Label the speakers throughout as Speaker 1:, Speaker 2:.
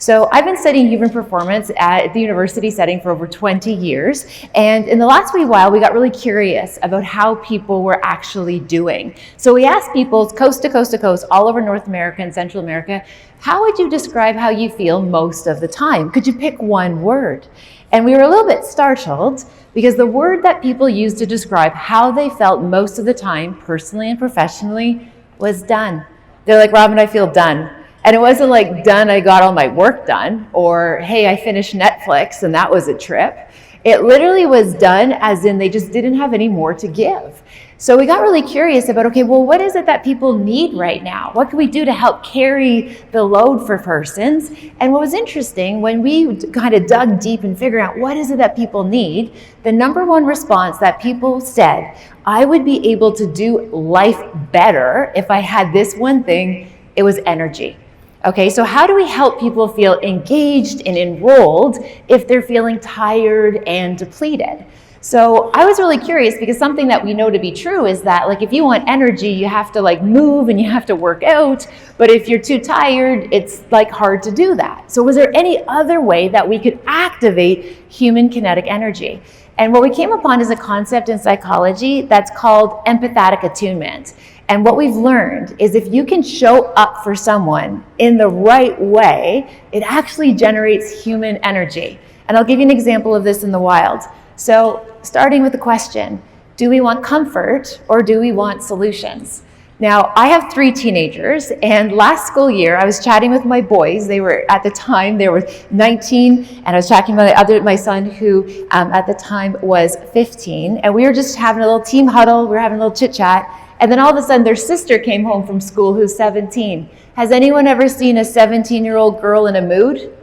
Speaker 1: So I've been studying human performance at the university setting for over 20 years. And in the last wee while, we got really curious about how people were actually doing. So we asked people coast to coast to coast, all over North America and Central America, how would you describe how you feel most of the time? Could you pick one word? And we were a little bit startled because the word that people used to describe how they felt most of the time, personally and professionally, was done. They're like, Robyne, I feel done. And it wasn't like done, I got all my work done, or hey, I finished Netflix and that was a trip. It literally was done as in they just didn't have any more to give. So we got really curious about, okay, well, what is it that people need right now? What can we do to help carry the load for persons? And what was interesting, when we kind of dug deep and figured out what is it that people need, the number one response that people said, I would be able to do life better if I had this one thing, it was energy. Okay, so how do we help people feel engaged and enrolled if they're feeling tired and depleted? So I was really curious because something that we know to be true is that, like, if you want energy, you have to like move and you have to work out. But if you're too tired, it's like hard to do that. So was there any other way that we could activate human kinetic energy? And what we came upon is a concept in psychology that's called empathetic attunement. And what we've learned is if you can show up for someone in the right way, it actually generates human energy. And I'll give you an example of this in the wild. So starting with the question, do we want comfort or do we want solutions? Now, I have 3 teenagers, and last school year, I was chatting with my boys. They were, at the time, they were 19, and I was chatting with my son, who at the time was 15, and we were just having a little team huddle. We were having a little chit-chat, and then all of a sudden, their sister came home from school who's 17. Has anyone ever seen a 17-year-old girl in a mood?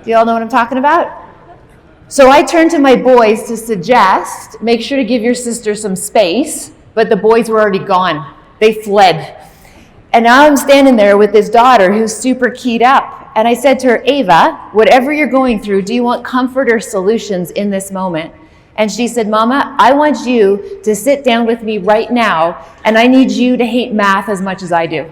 Speaker 1: Do you all know what I'm talking about? So I turned to my boys to suggest, make sure to give your sister some space, but the boys were already gone. They fled. And now I'm standing there with this daughter who's super keyed up. And I said to her, Ava, whatever you're going through, do you want comfort or solutions in this moment? And she said, Mama, I want you to sit down with me right now, and I need you to hate math as much as I do.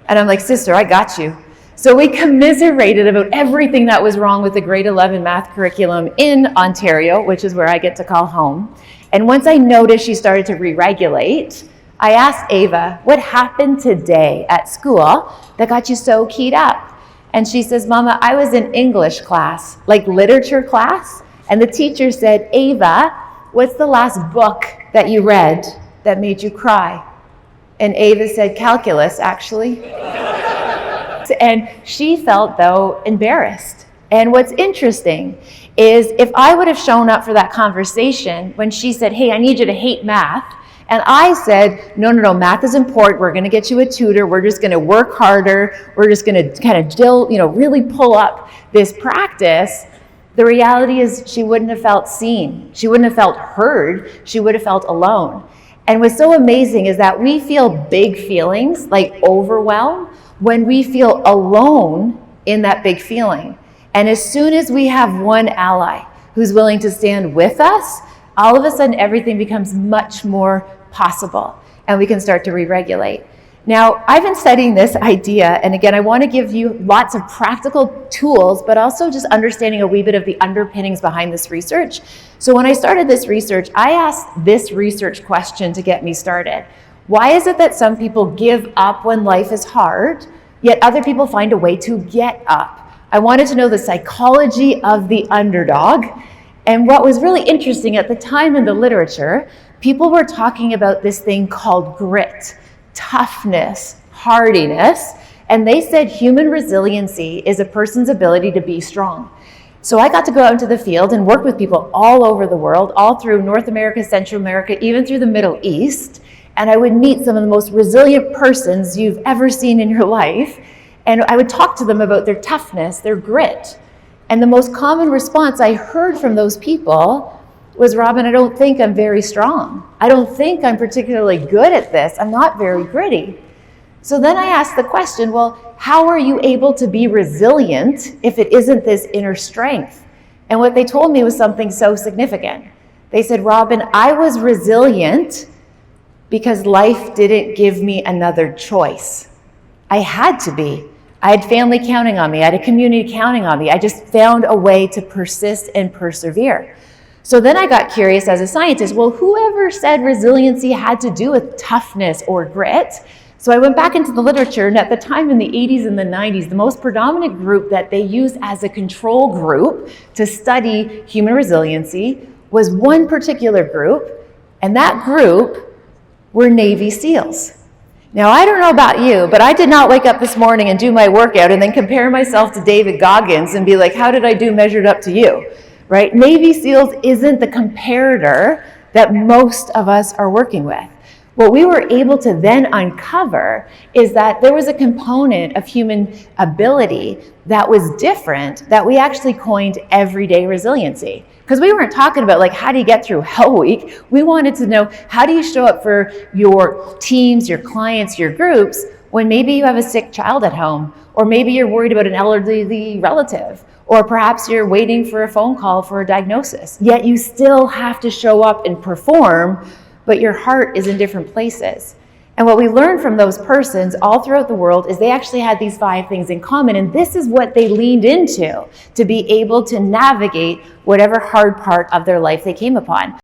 Speaker 1: And I'm like, sister, I got you. So we commiserated about everything that was wrong with the grade 11 math curriculum in Ontario, which is where I get to call home. And once I noticed she started to re-regulate, I asked Ava, what happened today at school that got you so keyed up? And she says, Mama, I was in English class, like literature class, and the teacher said, Ava, what's the last book that you read that made you cry? And Ava said, calculus, actually. And she felt, though, embarrassed. And what's interesting is if I would have shown up for that conversation when she said, hey, I need you to hate math, and I said, no, math is important. We're going to get you a tutor. We're just going to work harder. We're just going to kind of, really pull up this practice. The reality is she wouldn't have felt seen. She wouldn't have felt heard. She would have felt alone. And what's so amazing is that we feel big feelings like overwhelm when we feel alone in that big feeling. And as soon as we have one ally who's willing to stand with us, all of a sudden everything becomes much more possible and we can start to re-regulate. Now, I've been studying this idea, and again, I want to give you lots of practical tools, but also just understanding a wee bit of the underpinnings behind this research. So when I started this research, I asked this research question to get me started. Why is it that some people give up when life is hard, yet other people find a way to get up? I wanted to know the psychology of the underdog. And what was really interesting at the time in the literature, people were talking about this thing called grit, toughness, hardiness, and they said human resiliency is a person's ability to be strong. So I got to go out into the field and work with people all over the world, all through North America, Central America, even through the Middle East. And I would meet some of the most resilient persons you've ever seen in your life. And I would talk to them about their toughness, their grit. And the most common response I heard from those people was, Robyne, I don't think I'm very strong. I don't think I'm particularly good at this. I'm not very gritty. So then I asked the question, well, how are you able to be resilient if it isn't this inner strength? And what they told me was something so significant. They said, Robyne, I was resilient because life didn't give me another choice. I had to be. I had family counting on me. I had a community counting on me. I just found a way to persist and persevere. So then I got curious as a scientist, well, whoever said resiliency had to do with toughness or grit? So I went back into the literature, and at the time in the 80s and the 90s, the most predominant group that they used as a control group to study human resiliency was one particular group, and that group were Navy SEALs. Now, I don't know about you, but I did not wake up this morning and do my workout and then compare myself to David Goggins and be like, how did I do measured up to you, right? Navy SEALs isn't the comparator that most of us are working with. What we were able to then uncover is that there was a component of human ability that was different that we actually coined everyday resiliency. Because we weren't talking about like, how do you get through Hell Week? We wanted to know, how do you show up for your teams, your clients, your groups, when maybe you have a sick child at home, or maybe you're worried about an elderly relative, or perhaps you're waiting for a phone call for a diagnosis. Yet you still have to show up and perform, but your heart is in different places. And what we learned from those persons all throughout the world is they actually had these 5 things in common, and this is what they leaned into to be able to navigate whatever hard part of their life they came upon.